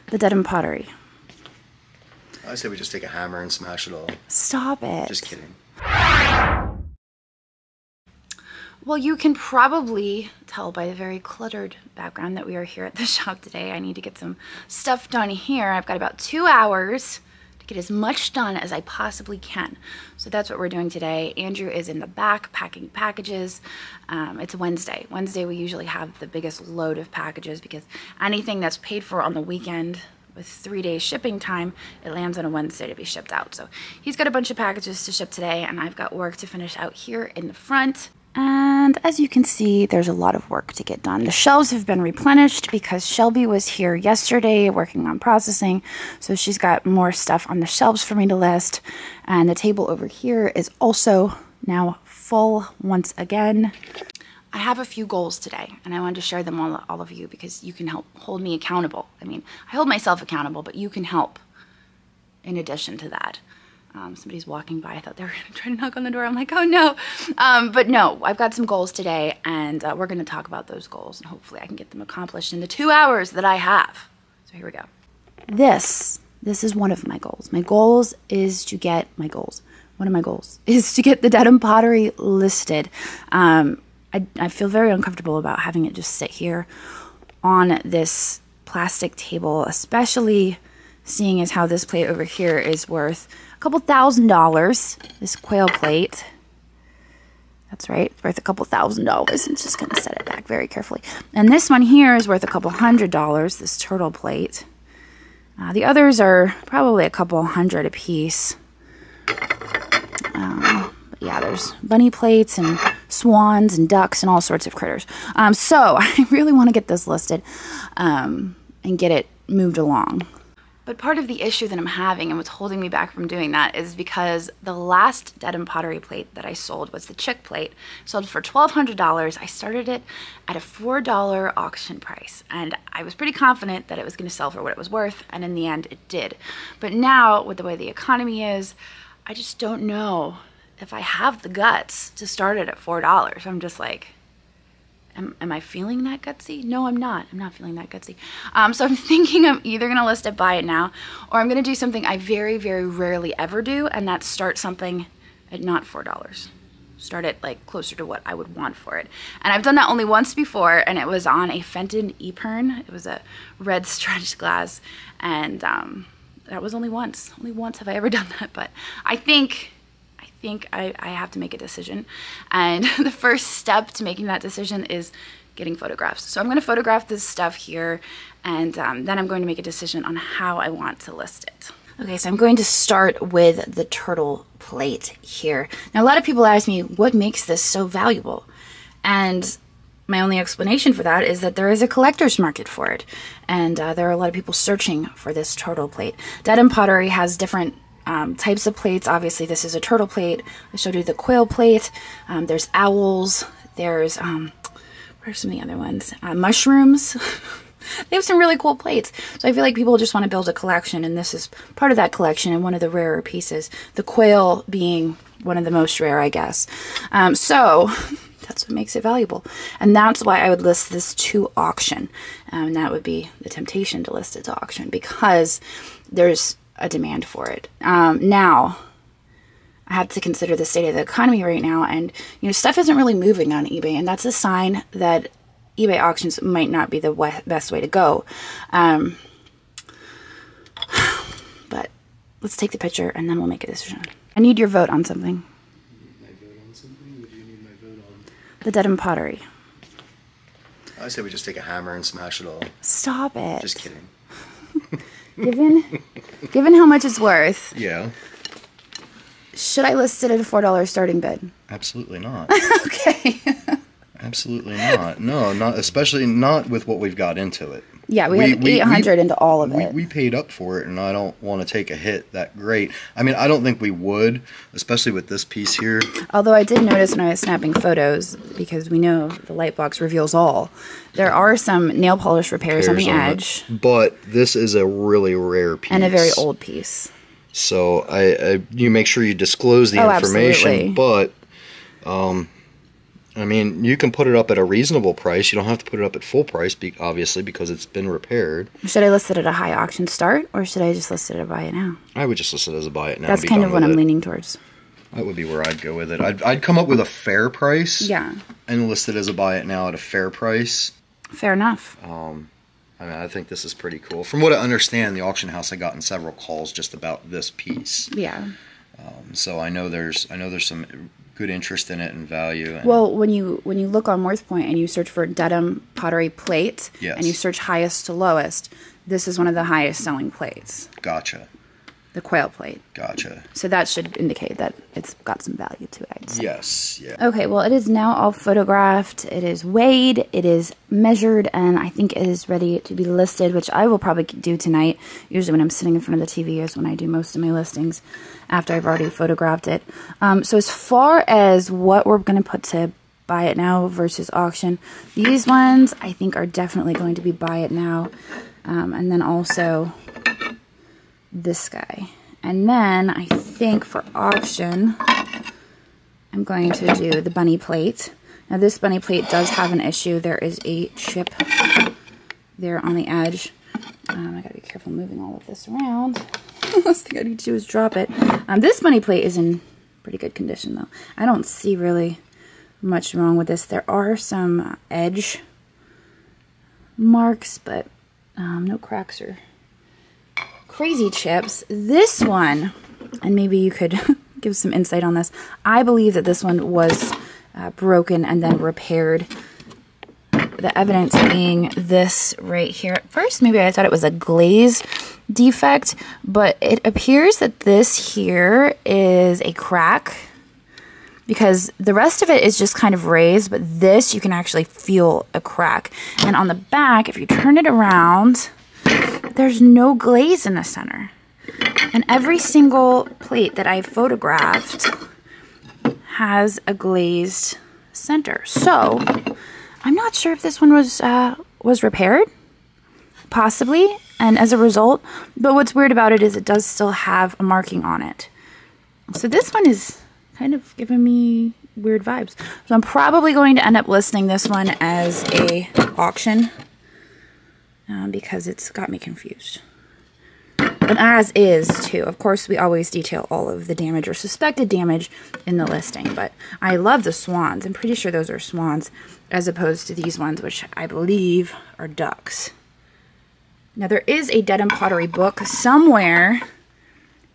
The denim pottery. I say we just take a hammer and smash it all. Stop it. Just kidding. Well, you can probably tell by the very cluttered background that we are here at the shop today. I need to get some stuff done here. I've got about 2 hours to get as much done as I possibly can. So that's what we're doing today. Andrew is in the back packing packages. It's Wednesday. Wednesday we usually have the biggest load of packages because anything that's paid for on the weekend with 3 days shipping time, it lands on a Wednesday to be shipped out. So he's got a bunch of packages to ship today, and I've got work to finish out here in the front. And as you can see, there's a lot of work to get done. The shelves have been replenished because Shelby was here yesterday working on processing. So she's got more stuff on the shelves for me to list. And the table over here is also now full once again. I have a few goals today, and I wanted to share them all of you because you can help hold me accountable. I mean, I hold myself accountable, but you can help in addition to that. Somebody's walking by. I thought they were going to try to knock on the door. I'm like, oh no. But no, I've got some goals today, and we're going to talk about those goals, and hopefully I can get them accomplished in the 2 hours that I have. So here we go. This is one of my goals. My goals is to get one of my goals is to get the denim pottery listed. I feel very uncomfortable about having it just sit here on this plastic table, especially seeing as how this plate over here is worth a couple $1,000s. This quail plate, that's right, it's worth a couple $1,000s. I'm just going to set it back very carefully. And this one here is worth a couple $100, this turtle plate. The others are probably a couple $100 a piece. But yeah, there's bunny plates and swans and ducks and all sorts of critters. So I really want to get this listed and get it moved along. But part of the issue that I'm having and what's holding me back from doing that is because the last denim pottery plate that I sold was the chick plate. Sold for $1,200. I started it at a $4 auction price, and I was pretty confident that it was going to sell for what it was worth, and in the end it did. But now, with the way the economy is, I just don't know if I have the guts to start it at $4. I'm just like, am I feeling that gutsy? No, I'm not. I'm not feeling that gutsy. So I'm thinking I'm either going to list it, buy it now, or I'm going to do something I very, very rarely ever do, and that's start something at not $4. Start it like closer to what I would want for it. And I've done that only once before, and it was on a Fenton Epern. It was a red stretched glass, and that was only once. Only once have I ever done that, but I think I have to make a decision, and the first step to making that decision is getting photographs. So I'm going to photograph this stuff here, and then I'm going to make a decision on how I want to list it. Okay, so I'm going to start with the turtle plate here. Now, a lot of people ask me, what makes this so valuable? And my only explanation for that is that there is a collector's market for it, and there are a lot of people searching for this turtle plate. Denim pottery has different types of plates. Obviously, this is a turtle plate. I showed you the quail plate. There's owls. There's, what are some of the other ones? Mushrooms. They have some really cool plates. So I feel like people just want to build a collection, and this is part of that collection and one of the rarer pieces. The quail being one of the most rare, I guess. So that's what makes it valuable. And that's why I would list this to auction. And that would be the temptation to list it to auction, because there's a demand for it. Now, I have to consider the state of the economy right now, and stuff isn't really moving on eBay, and that's a sign that eBay auctions might not be the best way to go. But let's take the picture, and then we'll make a decision. I need your vote on something. My vote on something? What do you need my vote on? The denim pottery. I say we just take a hammer and smash it all. Stop it. Just kidding. Given how much it's worth, yeah. Should I list it at a $4 starting bid? Absolutely not. Okay. Absolutely not. No, not especially not with what we've got into it. Yeah, we have 800 into all of it. We paid up for it, and I don't want to take a hit that great. I mean, I don't think we would, especially with this piece here. Although I did notice when I was snapping photos, because we know the light box reveals all, there are some nail polish repairs on the edge. But this is a really rare piece. And a very old piece. So you make sure you disclose the information. Absolutely. But I mean, you can put it up at a reasonable price. You don't have to put it up at full price, obviously, because it's been repaired. Should I list it at a high auction start, or should I just list it at a buy it now? I would just list it as a buy it now. That's kind of what I'm leaning towards. That would be where I'd go with it. I'd come up with a fair price. Yeah. And list it as a buy it now at a fair price. Fair enough. I mean, I think this is pretty cool. From what I understand, the auction house had gotten several calls just about this piece. Yeah. So I know there's some good interest in it and value. And well, when you look on Morse Point and you search for Dedham pottery plate, yes. and you search highest to lowest, this is one of the highest selling plates. Gotcha. The quail plate. Gotcha. So that should indicate that it's got some value to it, I'd say. Yes. Yeah. Okay, well, it is now all photographed. It is weighed. It is measured, and I think it is ready to be listed, which I will probably do tonight. Usually when I'm sitting in front of the TV is when I do most of my listings after I've already photographed it. So as far as what we're going to put to buy it now versus auction, these ones I think are definitely going to be buy it now. And then also this guy. And then I think for auction, I'm going to do the bunny plate. Now this bunny plate does have an issue. There is a chip there on the edge. I gotta be careful moving all of this around. Last thing I need to do is drop it. This bunny plate is in pretty good condition though. I don't see really much wrong with this. There are some edge marks, but no cracks or crazy chips. This one, and maybe you could give some insight on this, I believe that this one was broken and then repaired. The evidence being this right here. At first, maybe I thought it was a glaze defect, but it appears that this here is a crack because the rest of it is just kind of raised, but this you can actually feel a crack. And on the back, if you turn it around, there's no glaze in the center. And every single plate that I've photographed has a glazed center. So I'm not sure if this one was repaired, possibly, and as a result, but what's weird about it is it does still have a marking on it. So this one is kind of giving me weird vibes. So I'm probably going to end up listing this one as a auction because it's got me confused. And as is, too. Of course, we always detail all of the damage or suspected damage in the listing, but I love the swans. I'm pretty sure those are swans as opposed to these ones, which I believe are ducks. Now, there is a Dedham pottery book somewhere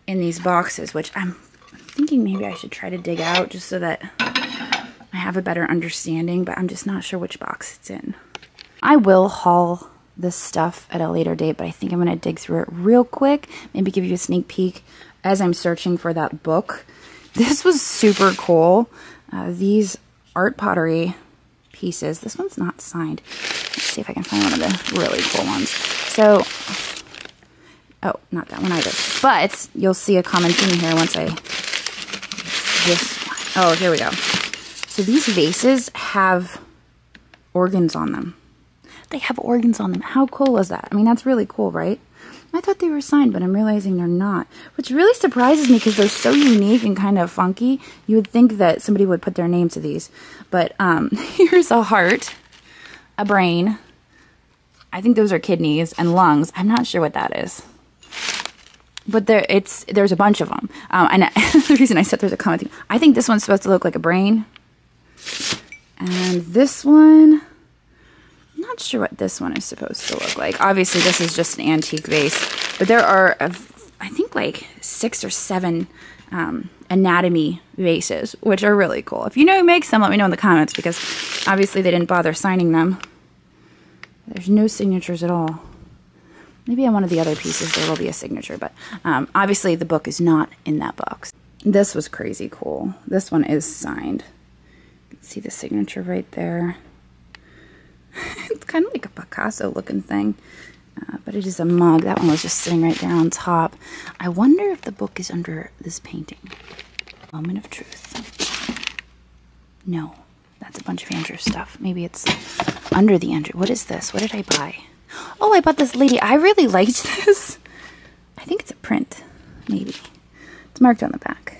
in these boxes, which I'm thinking maybe I should try to dig out just so that I have a better understanding, but I'm just not sure which box it's in. I will haul this stuff at a later date, but I think I'm going to dig through it real quick, maybe give you a sneak peek as I'm searching for that book. This was super cool. These art pottery pieces. This one's not signed. Let's see if I can find one of the really cool ones. So, oh, not that one either. But you'll see a common theme here once I... This one. Oh, here we go. So these vases have organs on them. They have organs on them. How cool was that? I mean, that's really cool, right? I thought they were signed, but I'm realizing they're not. Which really surprises me because they're so unique and kind of funky. You would think that somebody would put their name to these. But here's a heart, a brain. I think those are kidneys and lungs. I'm not sure what that is. But there's a bunch of them. And the reason I said there's a common thing, I think this one's supposed to look like a brain. And this one... not sure what this one is supposed to look like. Obviously, this is just an antique vase, but there are, I think, like 6 or 7 anatomy vases, which are really cool. If you know who makes them, let me know in the comments, because obviously they didn't bother signing them. There's no signatures at all. Maybe on one of the other pieces there will be a signature, but obviously the book is not in that box. This was crazy cool. This one is signed. You can see the signature right there. It's kind of like a Picasso looking thing, but it is a mug. That one was just sitting right there on top. I wonder if the book is under this painting. Moment of truth. No, that's a bunch of Andrew stuff. Maybe it's under the Andrew. What is this? What did I buy? Oh, I bought this lady. I really liked this. I think it's a print, maybe. It's marked on the back.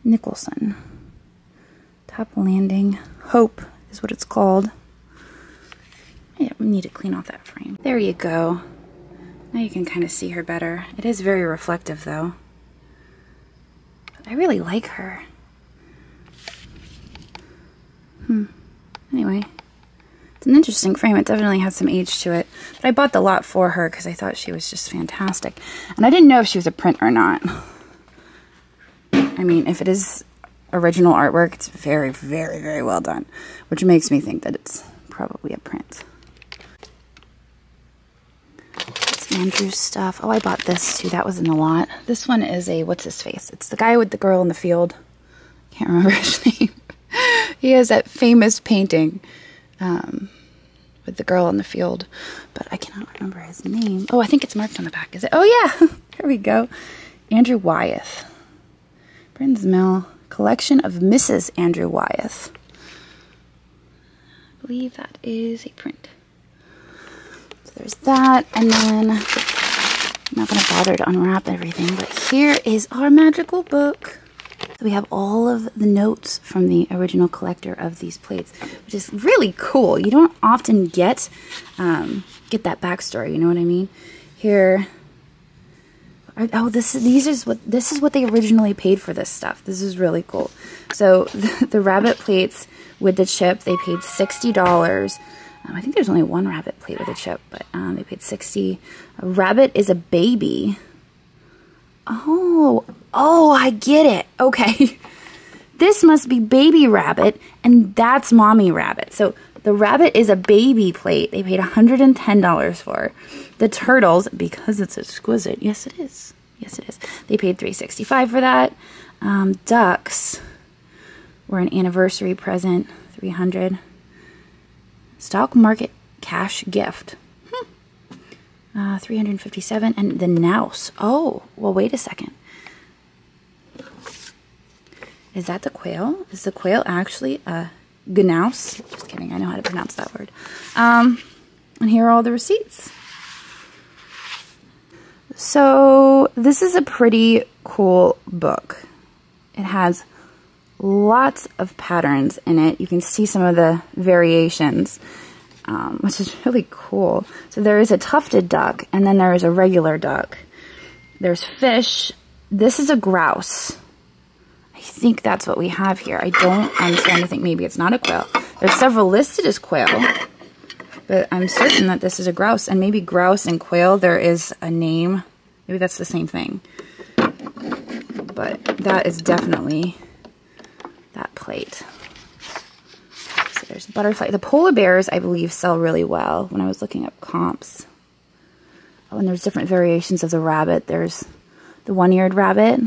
Nicholson. Top landing. Hope is what it's called. Yeah, we need to clean off that frame. There you go. Now you can kind of see her better. It is very reflective though. But I really like her. Anyway, it's an interesting frame. It definitely has some age to it. But I bought the lot for her because I thought she was just fantastic. And I didn't know if she was a print or not. I mean, if it is original artwork, it's very, very, very well done. Which makes me think that it's probably a print. It's Andrew's stuff. Oh, I bought this too. That was in the lot. This one is a, what's his face? It's the guy with the girl in the field. Can't remember his name. He has that famous painting with the girl in the field, but I cannot remember his name. Oh, I think it's marked on the back, is it? Oh yeah, there we go. Andrew Wyeth. Bryn's Mill, collection of Mrs. Andrew Wyeth. I believe that is a print. So there's that, and then I'm not going to bother to unwrap everything, but here is our magical book. So we have all of the notes from the original collector of these plates, which is really cool. You don't often get that backstory, you know what I mean? Here, oh, this is what they originally paid for this stuff. This is really cool. So the rabbit plates with the chip, they paid $60. I think there's only one rabbit plate with a chip, but they paid $60. A rabbit is a baby. Oh, I get it. Okay. This must be baby rabbit, and that's mommy rabbit. So the rabbit is a baby plate. They paid $110 for. The turtles, because it's exquisite. Yes, it is. Yes, it is. They paid $365 for that. Ducks were an anniversary present, $300. Stock market cash gift. $357, and the Nouse. Oh, well, wait a second. Is that the quail? Is the quail actually a gnouse? Just kidding, I know how to pronounce that word. And here are all the receipts. So this is a pretty cool book. It has lots of patterns in it. You can see some of the variations. Which is really cool. So there is a tufted duck, and then there is a regular duck. There's fish. This is a grouse. I think that's what we have here. I'm starting to think maybe it's not a quail. There's several listed as quail, but I'm certain that this is a grouse. And maybe grouse and quail, there is a name. Maybe that's the same thing. But that is definitely that plate. There's butterfly. The polar bears, I believe, sell really well when I was looking up comps. Oh, and there's different variations of the rabbit. There's the one-eared rabbit.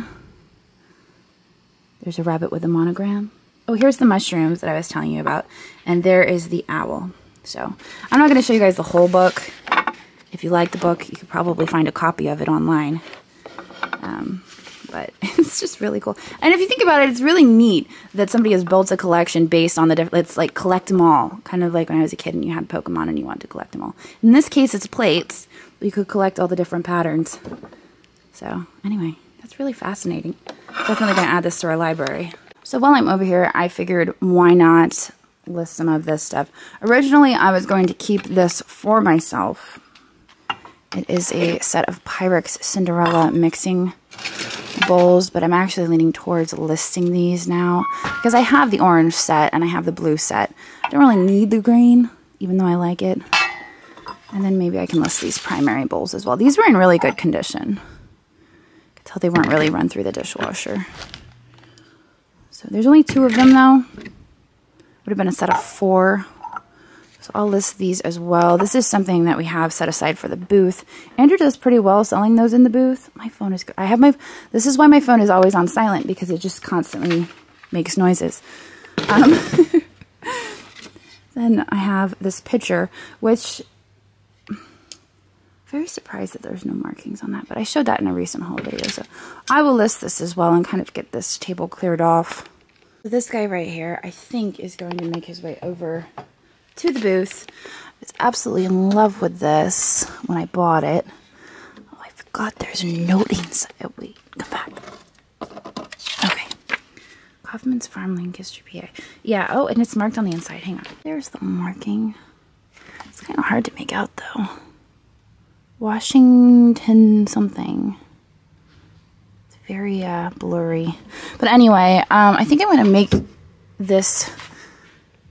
There's a rabbit with a monogram. Oh, here's the mushrooms that I was telling you about. And there is the owl. So I'm not going to show you guys the whole book. If you like the book, you could probably find a copy of it online. But it's just really cool. And if you think about it, it's really neat that somebody has built a collection based on the different, it's like collect them all. Kind of like when I was a kid and you had Pokemon and you wanted to collect them all. In this case, it's plates. You could collect all the different patterns. So anyway, that's really fascinating. Definitely going to add this to our library. So while I'm over here, I figured why not list some of this stuff. Originally, I was going to keep this for myself. It is a set of Pyrex Cinderella mixing bowls, but I'm actually leaning towards listing these now because I have the orange set and I have the blue set. I don't really need the green, even though I like it. And then maybe I can list these primary bowls as well. These were in really good condition. I could tell they weren't really run through the dishwasher. So there's only 2 of them though. Would have been a set of 4. So I'll list these as well. This is something that we have set aside for the booth. Andrew does pretty well selling those in the booth. My phone is good. This is why my phone is always on silent, because it just constantly makes noises. Then I have this picture, which I'm very surprised that there's no markings on that, but I showed that in a recent haul video. So I will list this as well and kind of get this table cleared off. This guy right here, I think, is going to make his way over to the booth. I was absolutely in love with this when I bought it. Oh, I forgot there's a note inside. Oh, wait, come back. Okay. Huffman's Farm, Lancaster, PA. Yeah, oh, and it's marked on the inside. Hang on. There's the marking. It's kind of hard to make out, though. Washington something. It's very blurry. But anyway, I think I'm going to make this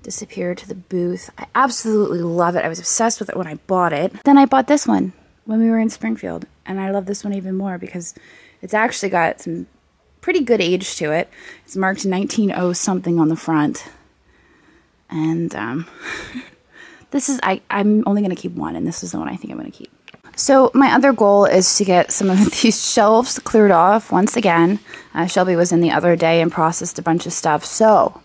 disappear to the booth. I absolutely love it. I was obsessed with it when I bought it. Then I bought this one when we were in Springfield, and I love this one even more because it's actually got some pretty good age to it. It's marked 1900 something on the front, and this is I'm only going to keep one, and this is the one I think I'm going to keep. So my other goal is to get some of these shelves cleared off once again. Shelby was in the other day and processed a bunch of stuff, so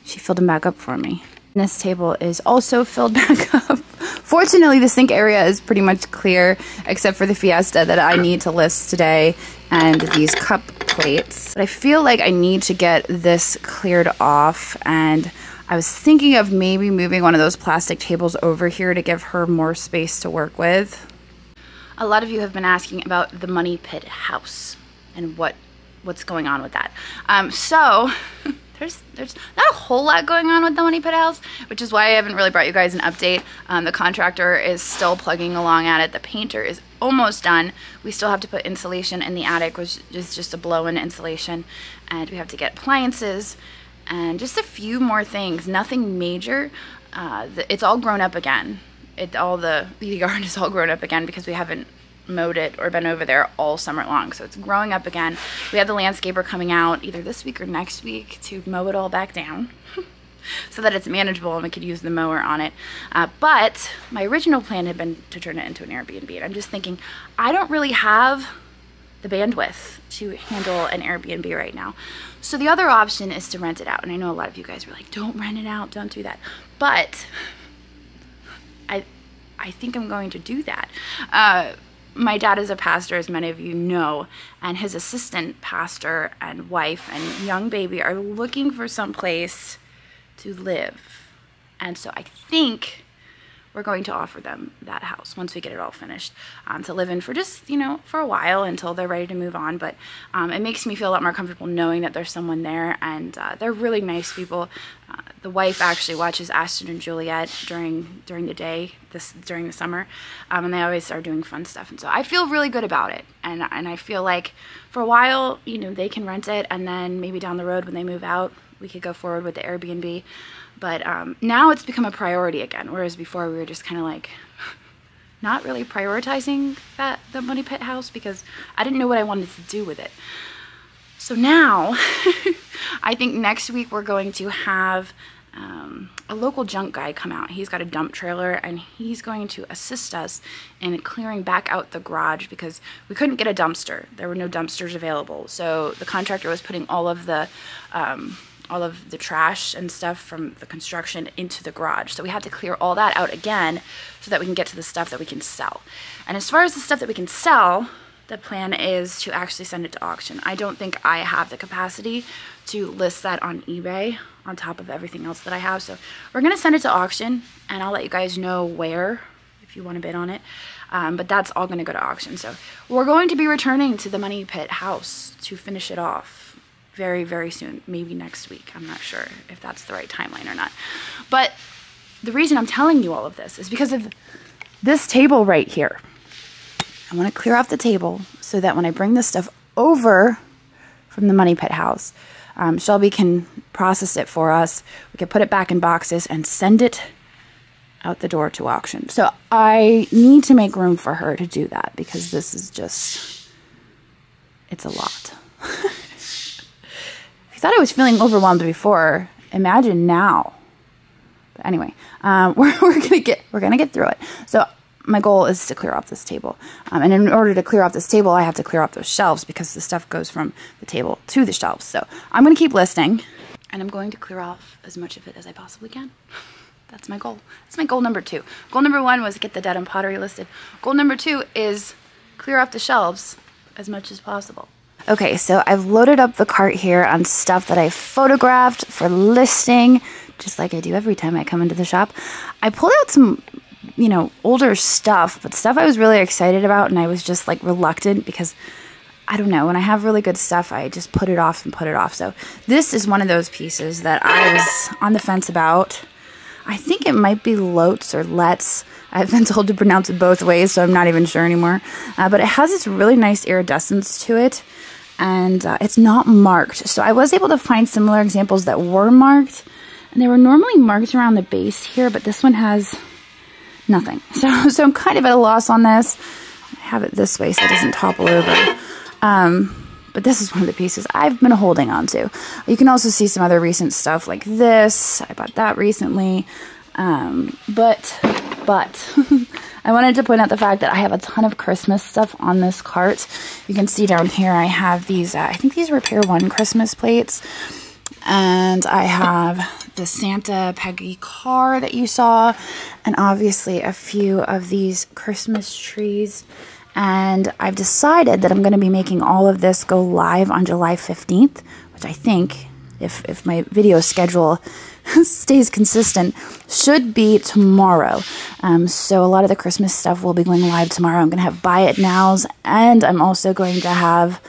she filled them back up for me. This table is also filled back up. Fortunately, the sink area is pretty much clear, except for the Fiesta that I need to list today and these cup plates. But I feel like I need to get this cleared off, and I was thinking of maybe moving one of those plastic tables over here to give her more space to work with. A lot of you have been asking about the Money Pit house and what's going on with that. So there's not a whole lot going on with the Money Pit house, which is why I haven't really brought you guys an update. The contractor is still plugging along at it. The painter is almost done. We still have to put insulation in the attic, which is just a blow-in insulation, and we have to get appliances and just a few more things. Nothing major. It's all grown up again. The yard is all grown up again because we haven't mowed it or been over there all summer long, so it's growing up again. We have the landscaper coming out either this week or next week to mow it all back down so that it's manageable and we could use the mower on it. But my original plan had been to turn it into an Airbnb, and I'm just thinking I don't really have the bandwidth to handle an Airbnb right now. So the other option is to rent it out, and I know a lot of you guys were like, don't rent it out, don't do that. But I think I'm going to do that. My dad is a pastor, as many of you know, and his assistant pastor and wife and young baby are looking for some place to live. And so I think we're going to offer them that house once we get it all finished, to live in for just, for a while until they're ready to move on. But it makes me feel a lot more comfortable knowing that there's someone there, and they're really nice people. The wife actually watches Ashton and Juliet during the day, during the summer, and they always are doing fun stuff. And so I feel really good about it, and I feel like for a while, they can rent it, and then maybe down the road when they move out, we could go forward with the Airbnb. But now it's become a priority again, whereas before we were just kind of like not really prioritizing the Money Pit house because I didn't know what I wanted to do with it. So now I think next week we're going to have a local junk guy come out. He's got a dump trailer, and he's going to assist us in clearing back out the garage because we couldn't get a dumpster. There were no dumpsters available. So the contractor was putting all of the trash and stuff from the construction into the garage. So we had to clear all that out again so that we can get to the stuff that we can sell. And as far as the stuff that we can sell, the plan is to actually send it to auction. I don't think I have the capacity to list that on eBay on top of everything else that I have. So we're going to send it to auction, and I'll let you guys know where if you want to bid on it. But that's all going to go to auction. So we're going to be returning to the Money Pit house to finish it off very, very soon. Maybe next week. I'm not sure if that's the right timeline or not. But the reason I'm telling you all of this is because of this table right here. I want to clear off the table so that when I bring this stuff over from the Money Pit house, Shelby can process it for us. We can put it back in boxes and send it out the door to auction. So I need to make room for her to do that because this is just, it's a lot. If you thought I was feeling overwhelmed before, imagine now. But anyway, we're gonna get through it. So my goal is to clear off this table. And in order to clear off this table, I have to clear off those shelves because the stuff goes from the table to the shelves. So I'm going to keep listing, and I'm going to clear off as much of it as I possibly can. That's my goal. That's my goal number 2. Goal number 1 was get the Dead and Pottery listed. Goal number 2 is clear off the shelves as much as possible. Okay, so I've loaded up the cart here on stuff that I photographed for listing, just like I do every time I come into the shop. I pulled out some older stuff, but stuff I was really excited about, and I was just like reluctant because I don't know, when I have really good stuff, I just put it off and put it off. So this is one of those pieces that I was on the fence about. I think it might be Lotes or Let's. I've been told to pronounce it both ways, so I'm not even sure anymore. But it has this really nice iridescence to it, and it's not marked. So I was able to find similar examples that were marked, and they were normally marked around the base here, but this one has nothing. So I'm kind of at a loss on this. I have it this way so it doesn't topple over. But this is one of the pieces I've been holding on to. You can also see some other recent stuff like this. I bought that recently. But I wanted to point out the fact that I have a ton of Christmas stuff on this cart. You can see down here I have these, I think these Repair One Christmas plates. And I have the Santa Peggy car that you saw. And obviously a few of these Christmas trees. And I've decided that I'm going to be making all of this go live on July 15th, which I think, if my video schedule stays consistent, should be tomorrow. So a lot of the Christmas stuff will be going live tomorrow. I'm going to have buy it nows, and I'm also going to have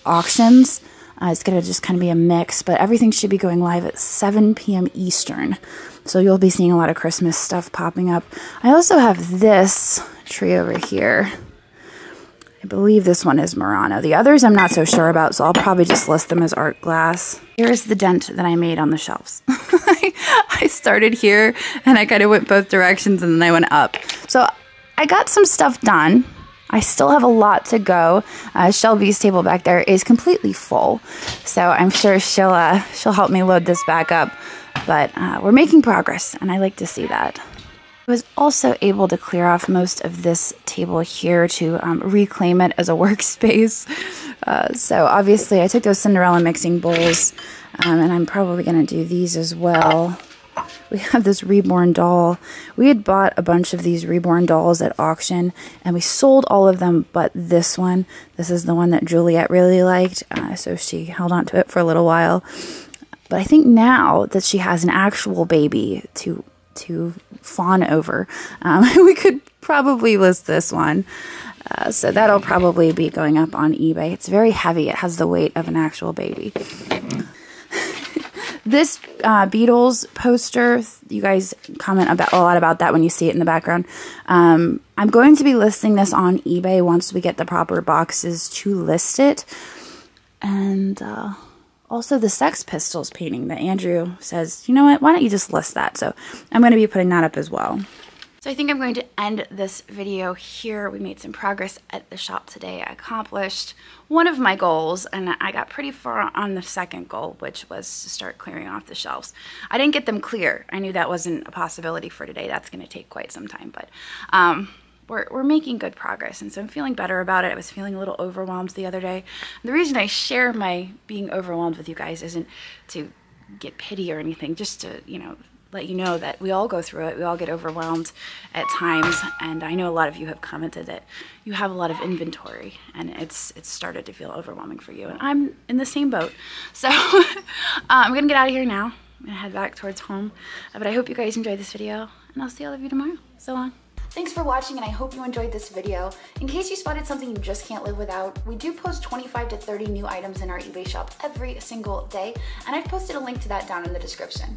auctions. It's going to just kind of be a mix, but everything should be going live at 7 p.m. Eastern. So you'll be seeing a lot of Christmas stuff popping up. I also have this tree over here. I believe this one is Murano. The others I'm not so sure about, so I'll probably just list them as art glass. Here's the dent that I made on the shelves. I started here, and I kind of went both directions, and then I went up. So I got some stuff done. I still have a lot to go. Shelby's table back there is completely full, so I'm sure she'll help me load this back up. But we're making progress, and I like to see that. I was also able to clear off most of this table here to reclaim it as a workspace. So obviously I took those Cinderella mixing bowls, and I'm probably going to do these as well. We have this Reborn Doll. We had bought a bunch of these Reborn Dolls at auction, and we sold all of them but this one. This is the one that Juliet really liked, so she held on to it for a little while. But I think now that she has an actual baby to fawn over, we could probably list this one. So that'll probably be going up on eBay. It's very heavy. It has the weight of an actual baby. This Beatles poster, you guys comment a lot about that when you see it in the background. I'm going to be listing this on eBay once we get the proper boxes to list it. And also the Sex Pistols painting that Andrew says, you know what, why don't you just list that? So I'm going to be putting that up as well. So I think I'm going to end this video here. We made some progress at the shop today. I accomplished one of my goals, and I got pretty far on the second goal, which was to start clearing off the shelves. I didn't get them clear. I knew that wasn't a possibility for today. That's going to take quite some time, but we're making good progress, and so I'm feeling better about it. I was feeling a little overwhelmed the other day. And the reason I share my being overwhelmed with you guys isn't to get pity or anything, just to, you know, let you know that we all go through it. We all get overwhelmed at times, and I know a lot of you have commented that you have a lot of inventory, and it's started to feel overwhelming for you, and I'm in the same boat. So I'm gonna get out of here now. I'm gonna head back towards home, but I hope you guys enjoyed this video, and I'll see all of you tomorrow. So long. Thanks for watching, and I hope you enjoyed this video. In case you spotted something you just can't live without, we do post 25 to 30 new items in our eBay shop every single day, and I've posted a link to that down in the description.